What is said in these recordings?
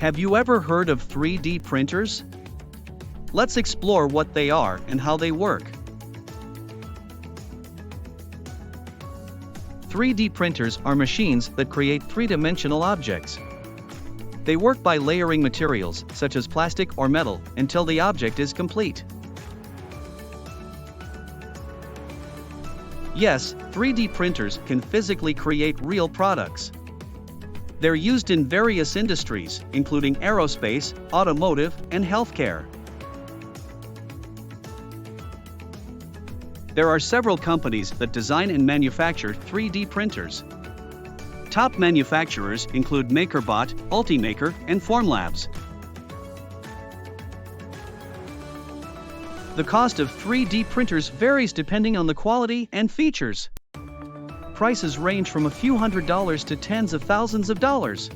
Have you ever heard of 3D printers? Let's explore what they are and how they work. 3D printers are machines that create three-dimensional objects. They work by layering materials, such as plastic or metal, until the object is complete. Yes, 3D printers can physically create real products. They're used in various industries, including aerospace, automotive, and healthcare. There are several companies that design and manufacture 3D printers. Top manufacturers include MakerBot, Ultimaker, and Formlabs. The cost of 3D printers varies depending on the quality and features. Prices range from a few $100s to tens of thousands of dollars.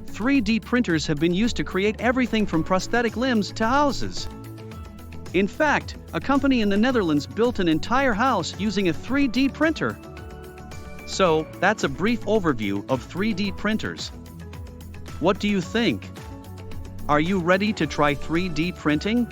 3D printers have been used to create everything from prosthetic limbs to houses. In fact, a company in the Netherlands built an entire house using a 3D printer. So, that's a brief overview of 3D printers. What do you think? Are you ready to try 3D printing?